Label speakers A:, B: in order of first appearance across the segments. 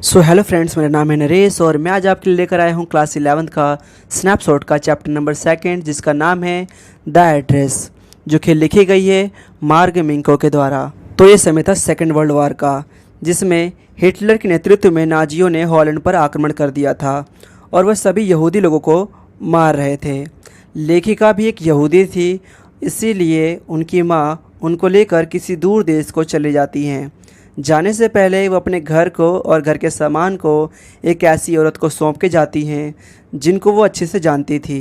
A: Hello friends, मेरा नाम है नरेश और मैं आज आपके लिए लेकर आया हूँ क्लास 11th का स्नैपशॉट का चैप्टर नंबर 2 जिसका नाम है द एड्रेस, जो कि लिखी गई है मार्ग मिंको के द्वारा। तो ये समय था सेकेंड वर्ल्ड वार का, जिसमें हिटलर के नेतृत्व में नाजियों ने हॉलैंड पर आक्रमण कर दिया था और वह सभी यहूदी लोगों को मार रहे थे। लेखिका भी एक यहूदी थी, इसीलिए उनकी माँ उनको लेकर किसी दूर देश को चली जाती हैं। जाने से पहले वो अपने घर को और घर के सामान को एक ऐसी औरत को सौंप के जाती हैं जिनको वो अच्छे से जानती थी।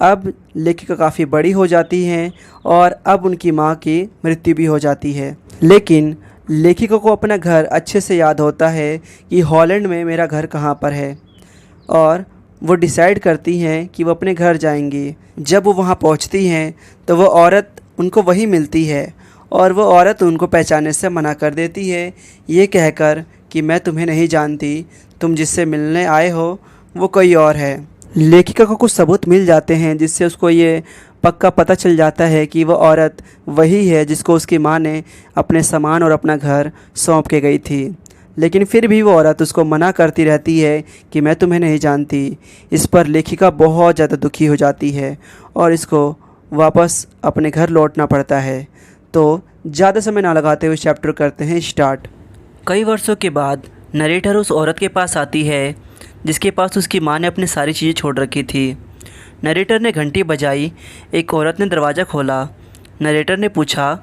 A: अब लेखिका काफ़ी बड़ी हो जाती हैं और अब उनकी माँ की मृत्यु भी हो जाती है, लेकिन लेखिका को अपना घर अच्छे से याद होता है कि हॉलैंड में मेरा घर कहाँ पर है, और वो डिसाइड करती हैं कि वो अपने घर जाएंगी। जब वो वहाँ पहुँचती हैं तो वो औरत उनको वही मिलती है और वो औरत उनको पहचानने से मना कर देती है, ये कहकर कि मैं तुम्हें नहीं जानती, तुम जिससे मिलने आए हो वो कोई और है। लेखिका को कुछ सबूत मिल जाते हैं जिससे उसको ये पक्का पता चल जाता है कि वो औरत वही है जिसको उसकी माँ ने अपने सामान और अपना घर सौंप के गई थी। लेकिन फिर भी वो औरत उसको मना करती रहती है कि मैं तुम्हें नहीं जानती। इस पर लेखिका बहुत ज़्यादा दुखी हो जाती है और इसको वापस अपने घर लौटना पड़ता है। तो ज़्यादा समय ना लगाते हुए चैप्टर करते हैं स्टार्ट। कई वर्षों के बाद नरेटर उस औरत के पास आती है जिसके पास उसकी माँ ने अपनी सारी चीज़ें छोड़ रखी थी। नरेटर ने घंटी बजाई, एक औरत ने दरवाज़ा खोला। नरेटर ने पूछा,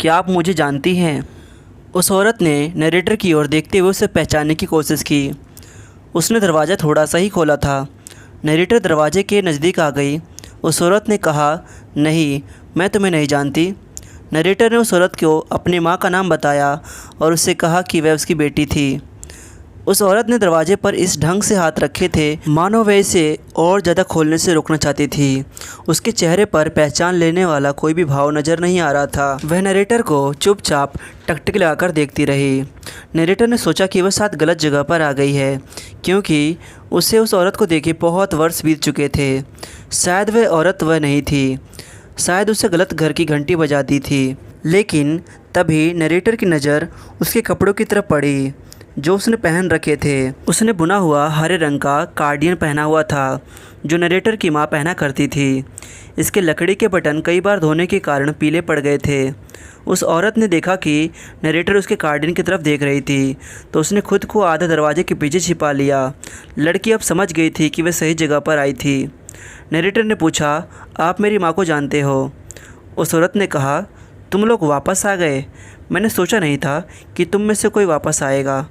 A: क्या आप मुझे जानती हैं? उस औरत ने नरेटर की ओर देखते हुए उसे पहचानने की कोशिश की। उसने दरवाज़ा थोड़ा सा ही खोला था। नरेटर दरवाजे के नज़दीक आ गई। उस औरत ने कहा, नहीं, मैं तुम्हें नहीं जानती। नरेटर ने उस औरत को अपनी माँ का नाम बताया और उससे कहा कि वह उसकी बेटी थी। उस औरत ने दरवाजे पर इस ढंग से हाथ रखे थे मानो वह इसे और ज़्यादा खोलने से रोकना चाहती थी। उसके चेहरे पर पहचान लेने वाला कोई भी भाव नज़र नहीं आ रहा था। वह नरेटर को चुपचाप टकटकी लगाकर देखती रही। नरेटर ने सोचा कि वह शायद गलत जगह पर आ गई है, क्योंकि उसे उस औरत को देखे बहुत वर्ष बीत चुके थे। शायद वह औरत वह नहीं थी, शायद उसे गलत घर की घंटी बजा दी थी। लेकिन तभी नरेटर की नज़र उसके कपड़ों की तरफ पड़ी जो उसने पहन रखे थे। उसने बुना हुआ हरे रंग का कार्डियन पहना हुआ था जो नरेटर की माँ पहना करती थी। इसके लकड़ी के बटन कई बार धोने के कारण पीले पड़ गए थे। उस औरत ने देखा कि नरेटर उसके कार्डियन की तरफ देख रही थी, तो उसने खुद को आधा दरवाजे के पीछे छिपा लिया। लड़की अब समझ गई थी कि वह सही जगह पर आई थी। नरेटर ने पूछा, आप मेरी माँ को जानते हो? उस औरत ने कहा, तुम लोग वापस आ गए, मैंने सोचा नहीं था कि तुम में से कोई वापस आएगा।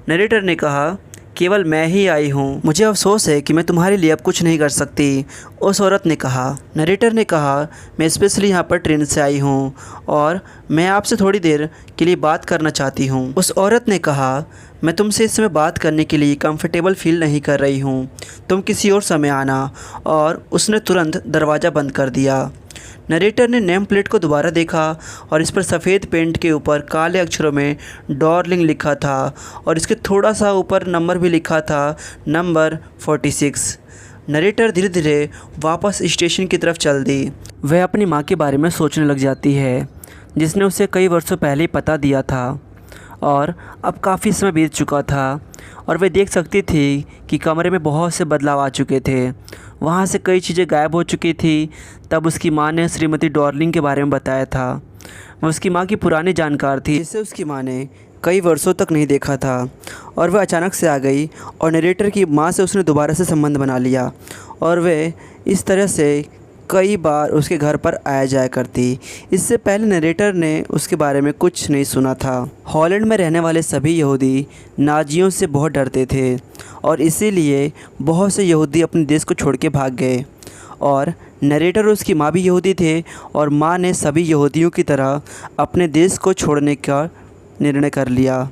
A: नरेटर ने कहा, केवल मैं ही आई हूँ, मुझे अफसोस है कि मैं तुम्हारे लिए अब कुछ नहीं कर सकती। उस औरत ने कहा। नरेटर ने कहा, मैं स्पेशली यहाँ पर ट्रेन से आई हूँ और मैं आपसे थोड़ी देर के लिए बात करना चाहती हूँ। उस औरत ने कहा, मैं तुमसे इस समय बात करने के लिए कंफर्टेबल फील नहीं कर रही हूँ, तुम किसी और समय आना। और उसने तुरंत दरवाज़ा बंद कर दिया। नरेटर ने नेम प्लेट को दोबारा देखा और इस पर सफ़ेद पेंट के ऊपर काले अक्षरों में डार्लिंग लिखा था और इसके थोड़ा सा ऊपर नंबर भी लिखा था, नंबर 46। नरेटर धीरे धीरे वापस स्टेशन की तरफ चल दी। वह अपनी माँ के बारे में सोचने लग जाती है जिसने उसे कई वर्षों पहले ही पता दिया था और अब काफ़ी समय बीत चुका था और वह देख सकती थी कि कमरे में बहुत से बदलाव आ चुके थे। वहाँ से कई चीज़ें गायब हो चुकी थी। तब उसकी माँ ने श्रीमती डार्लिंग के बारे में बताया था। वह उसकी माँ की पुरानी जानकार थी जिसे उसकी माँ ने कई वर्षों तक नहीं देखा था, और वह अचानक से आ गई और नरेटर की माँ से उसने दोबारा से संबंध बना लिया और वह इस तरह से कई बार उसके घर पर आया जाया करती। इससे पहले नरेटर ने उसके बारे में कुछ नहीं सुना था। हॉलैंड में रहने वाले सभी यहूदी नाजियों से बहुत डरते थे और इसीलिए बहुत से यहूदी अपने देश को छोड़ के भाग गए, और नरेटर और उसकी माँ भी यहूदी थे और माँ ने सभी यहूदियों की तरह अपने देश को छोड़ने का निर्णय कर लिया।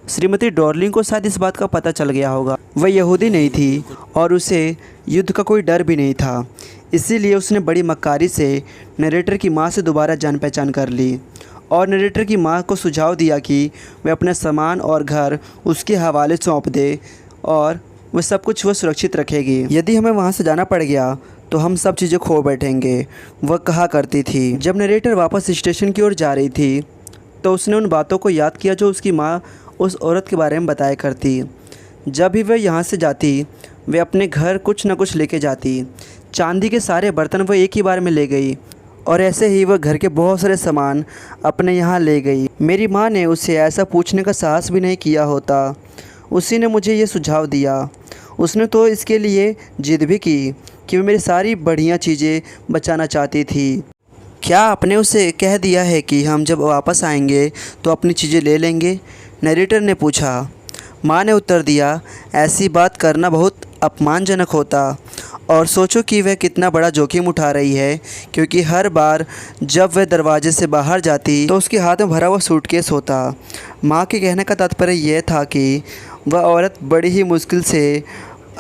A: श्रीमती डार्लिंग को शायद इस बात का पता चल गया होगा। वह यहूदी नहीं थी और उसे युद्ध का कोई डर भी नहीं था, इसीलिए उसने बड़ी मक्कारी से नरेटर की माँ से दोबारा जान पहचान कर ली और नरेटर की माँ को सुझाव दिया कि वह अपना सामान और घर उसके हवाले सौंप दे और वह सब कुछ वो सुरक्षित रखेगी। यदि हमें वहाँ से जाना पड़ गया तो हम सब चीज़ें खो बैठेंगे, वह कहा करती थी। जब नरेटर वापस स्टेशन की ओर जा रही थी तो उसने उन बातों को याद किया जो उसकी माँ उस औरत के बारे में बताया करती। जब भी वह यहाँ से जाती वह अपने घर कुछ न कुछ लेके जाती। चांदी के सारे बर्तन वह एक ही बार में ले गई और ऐसे ही वह घर के बहुत सारे सामान अपने यहाँ ले गई। मेरी माँ ने उससे ऐसा पूछने का साहस भी नहीं किया होता। उसी ने मुझे ये सुझाव दिया। उसने तो इसके लिए जिद भी की कि वह मेरी सारी बढ़िया चीज़ें बचाना चाहती थी। क्या आपने उसे कह दिया है कि हम जब वापस आएंगे तो अपनी चीज़ें ले लेंगे? नरेटर ने पूछा। माँ ने उत्तर दिया, ऐसी बात करना बहुत अपमानजनक होता और सोचो कि वह कितना बड़ा जोखिम उठा रही है, क्योंकि हर बार जब वह दरवाजे से बाहर जाती तो उसके हाथ में भरा हुआ सूटकेस होता। माँ के कहने का तात्पर्य यह था कि वह औरत बड़ी ही मुश्किल से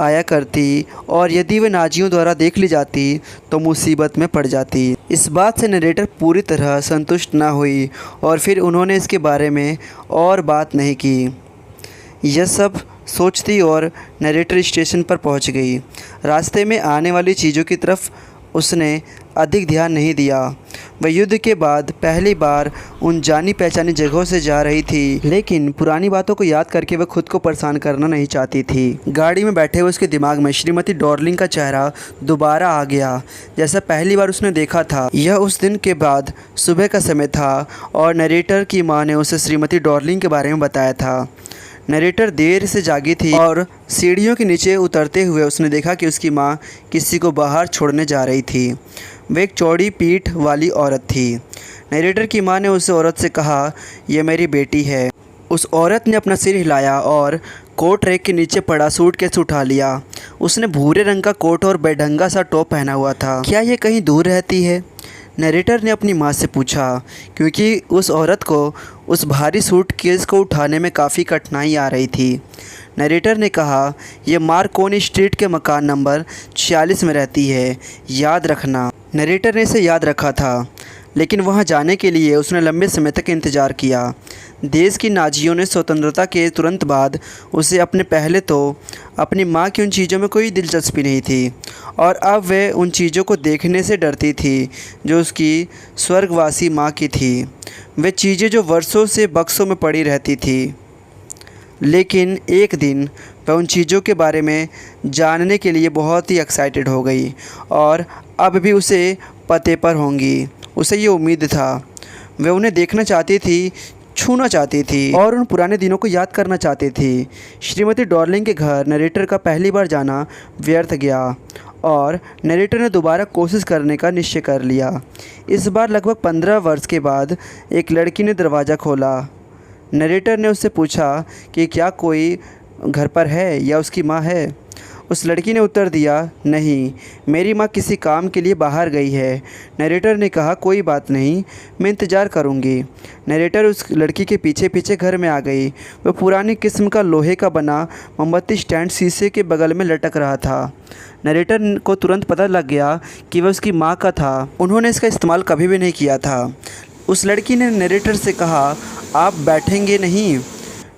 A: आया करती और यदि वह नाजियों द्वारा देख ली जाती तो मुसीबत में पड़ जाती। इस बात से नरेटर पूरी तरह संतुष्ट ना हुई और फिर उन्होंने इसके बारे में और बात नहीं की। यह सब सोचती और नरेटर स्टेशन पर पहुंच गई। रास्ते में आने वाली चीज़ों की तरफ उसने अधिक ध्यान नहीं दिया। वह युद्ध के बाद पहली बार उन जानी पहचानी जगहों से जा रही थी, लेकिन पुरानी बातों को याद करके वह खुद को परेशान करना नहीं चाहती थी। गाड़ी में बैठे हुए उसके दिमाग में श्रीमती डॉर्लिंग का चेहरा दोबारा आ गया, जैसा पहली बार उसने देखा था। यह उस दिन के बाद सुबह का समय था और नरेटर की माँ ने उसे श्रीमती डॉर्लिंग के बारे में बताया था। नरेटर देर से जागी थी और सीढ़ियों के नीचे उतरते हुए उसने देखा कि उसकी माँ किसी को बाहर छोड़ने जा रही थी। वह एक चौड़ी पीठ वाली औरत थी। नरेटर की माँ ने उस औरत से कहा, यह मेरी बेटी है। उस औरत ने अपना सिर हिलाया और कोट रैक के नीचे पड़ा सूटकेस उठा लिया। उसने भूरे रंग का कोट और बेढंगा सा टॉप पहना हुआ था। क्या यह कहीं दूर रहती है? नरेटर ने अपनी माँ से पूछा, क्योंकि उस औरत को उस भारी सूटकेस को उठाने में काफ़ी कठिनाई आ रही थी। नरेटर ने कहा, यह मार्कोनी स्ट्रीट के मकान नंबर 46 में रहती है, याद रखना। नरेटर ने इसे याद रखा था, लेकिन वहां जाने के लिए उसने लंबे समय तक इंतज़ार किया। देश की नाजियों ने स्वतंत्रता के तुरंत बाद उसे पहले तो अपनी माँ की उन चीज़ों में कोई दिलचस्पी नहीं थी और अब वह उन चीज़ों को देखने से डरती थी जो उसकी स्वर्गवासी माँ की थी। वे चीज़ें जो वर्षों से बक्सों में पड़ी रहती थी, लेकिन एक दिन वह उन चीज़ों के बारे में जानने के लिए बहुत ही एक्साइटेड हो गई और अब भी उसे पते पर होंगी। उसे ये उम्मीद था। वह उन्हें देखना चाहती थी, छूना चाहती थी और उन पुराने दिनों को याद करना चाहती थी। श्रीमती डॉर्लिंग के घर नरेटर का पहली बार जाना व्यर्थ गया और नरेटर ने दोबारा कोशिश करने का निश्चय कर लिया। इस बार लगभग 15 वर्ष के बाद एक लड़की ने दरवाज़ा खोला। नरेटर ने उससे पूछा कि क्या कोई घर पर है या उसकी माँ है। उस लड़की ने उत्तर दिया, नहीं, मेरी माँ किसी काम के लिए बाहर गई है। नरेटर ने कहा, कोई बात नहीं, मैं इंतज़ार करूँगी। नरेटर उस लड़की के पीछे पीछे घर में आ गई। वह पुरानी किस्म का लोहे का बना मोमबत्ती स्टैंड शीशे के बगल में लटक रहा था। नरेटर को तुरंत पता लग गया कि वह उसकी माँ का था। उन्होंने इसका इस्तेमाल कभी भी नहीं किया था। उस लड़की ने नरेटर से कहा, आप बैठेंगे नहीं?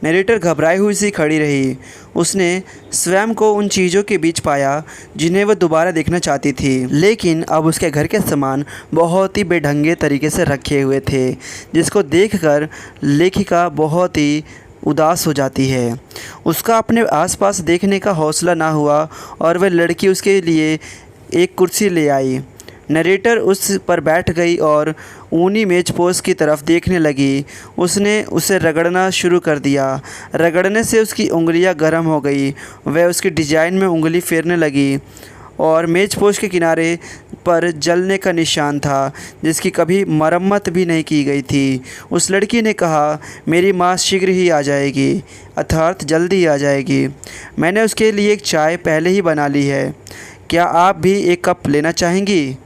A: नरेटर घबराई हुई सी खड़ी रही। उसने स्वयं को उन चीज़ों के बीच पाया जिन्हें वह दोबारा देखना चाहती थी, लेकिन अब उसके घर के सामान बहुत ही बेढंगे तरीके से रखे हुए थे, जिसको देखकर लेखिका बहुत ही उदास हो जाती है। उसका अपने आसपास देखने का हौसला ना हुआ और वह लड़की उसके लिए एक कुर्सी ले आई। नरेटर उस पर बैठ गई और ऊनी मेज़पोश की तरफ देखने लगी। उसने उसे रगड़ना शुरू कर दिया। रगड़ने से उसकी उंगलियां गर्म हो गई। वह उसकी डिज़ाइन में उंगली फेरने लगी और मेज़पोश के किनारे पर जलने का निशान था, जिसकी कभी मरम्मत भी नहीं की गई थी। उस लड़की ने कहा, मेरी माँ शीघ्र ही आ जाएगी, अर्थात जल्दी आ जाएगी। मैंने उसके लिए एक चाय पहले ही बना ली है। क्या आप भी एक कप लेना चाहेंगी?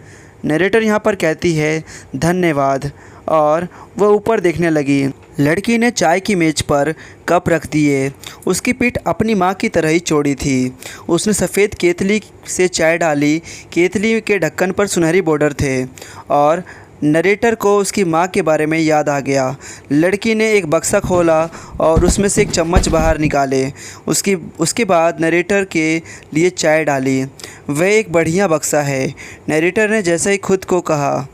A: नरेटर यहाँ पर कहती है, धन्यवाद, और वह ऊपर देखने लगी। लड़की ने चाय की मेज़ पर कप रख दिए। उसकी पीठ अपनी माँ की तरह ही चौड़ी थी। उसने सफ़ेद केतली से चाय डाली। केतली के ढक्कन पर सुनहरी बॉर्डर थे और नरेटर को उसकी माँ के बारे में याद आ गया। लड़की ने एक बक्सा खोला और उसमें से एक चम्मच बाहर निकाले। उसके बाद नरेटर के लिए चाय डाली। वह एक बढ़िया बक्सा है, नरेटर ने जैसे ही खुद को कहा।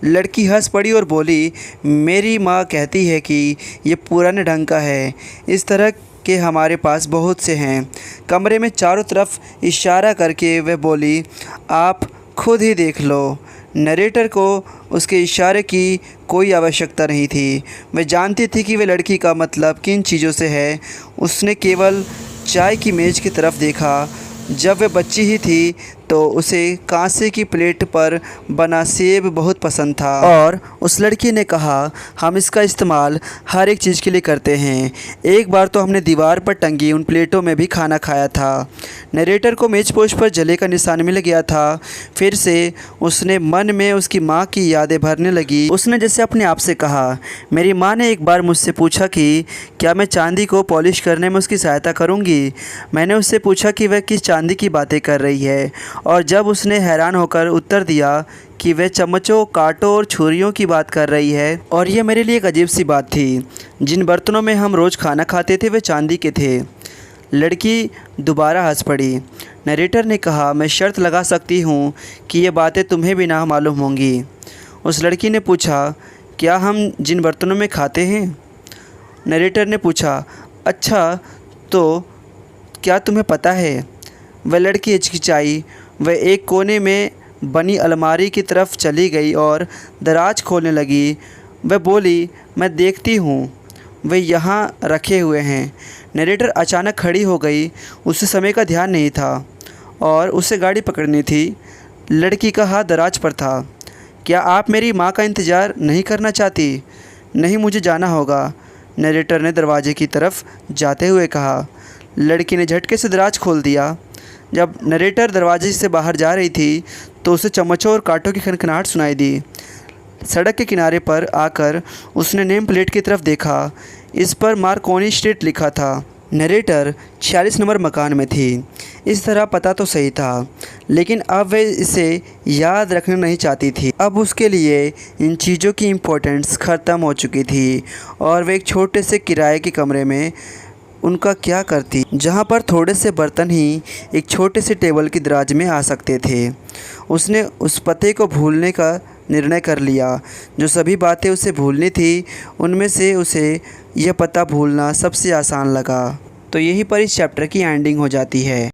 A: लड़की हंस पड़ी और बोली, मेरी माँ कहती है कि ये पुराने ढंग का है, इस तरह के हमारे पास बहुत से हैं। कमरे में चारों तरफ इशारा करके वह बोली, आप खुद ही देख लो। नरेटर को उसके इशारे की कोई आवश्यकता नहीं थी। वह जानती थी कि वह लड़की का मतलब किन चीज़ों से है। उसने केवल चाय की मेज़ की तरफ देखा। जब वह बच्ची ही थी तो उसे कांसे की प्लेट पर बना सेब बहुत पसंद था और उस लड़की ने कहा, हम इसका इस्तेमाल हर एक चीज़ के लिए करते हैं। एक बार तो हमने दीवार पर टंगी उन प्लेटों में भी खाना खाया था। नरेटर को मेज़पोश पर जले का निशान मिल गया था। फिर से उसने मन में उसकी माँ की यादें भरने लगी। उसने जैसे अपने आप से कहा, मेरी माँ ने एक बार मुझसे पूछा कि क्या मैं चांदी को पॉलिश करने में उसकी सहायता करूँगी। मैंने उससे पूछा कि वह किस चांदी की बातें कर रही है, और जब उसने हैरान होकर उत्तर दिया कि वह चम्मचों, कांटों और छुरियों की बात कर रही है, और यह मेरे लिए एक अजीब सी बात थी। जिन बर्तनों में हम रोज़ खाना खाते थे वे चांदी के थे। लड़की दोबारा हंस पड़ी। नरेटर ने कहा, मैं शर्त लगा सकती हूँ कि ये बातें तुम्हें भी ना मालूम होंगी। उस लड़की ने पूछा, क्या हम जिन बर्तनों में खाते हैं? नरेटर ने पूछा, अच्छा तो क्या तुम्हें पता है? वह लड़की हिचकिचाई। वह एक कोने में बनी अलमारी की तरफ चली गई और दराज खोलने लगी। वह बोली, मैं देखती हूँ, वे यहाँ रखे हुए हैं। नरेटर अचानक खड़ी हो गई। उसे समय का ध्यान नहीं था और उसे गाड़ी पकड़नी थी। लड़की का हाथ दराज पर था। क्या आप मेरी माँ का इंतज़ार नहीं करना चाहती? नहीं, मुझे जाना होगा, नरेटर ने दरवाजे की तरफ जाते हुए कहा। लड़की ने झटके से दराज खोल दिया। जब नरेटर दरवाजे से बाहर जा रही थी तो उसे चम्मचों और कांटों की खनखनाहट सुनाई दी। सड़क के किनारे पर आकर उसने नेम प्लेट की तरफ देखा। इस पर मार्कोनी स्ट्रीट लिखा था। नरेटर 46 नंबर मकान में थी। इस तरह पता तो सही था, लेकिन अब वह इसे याद रखना नहीं चाहती थी। अब उसके लिए इन चीज़ों की इम्पोर्टेंस ख़त्म हो चुकी थी और वह एक छोटे से किराए के कमरे में उनका क्या करती, जहाँ पर थोड़े से बर्तन ही एक छोटे से टेबल की दराज में आ सकते थे। उसने उस पते को भूलने का निर्णय कर लिया। जो सभी बातें उसे भूलनी थी उनमें से उसे यह पता भूलना सबसे आसान लगा। तो यहीं पर इस चैप्टर की एंडिंग हो जाती है।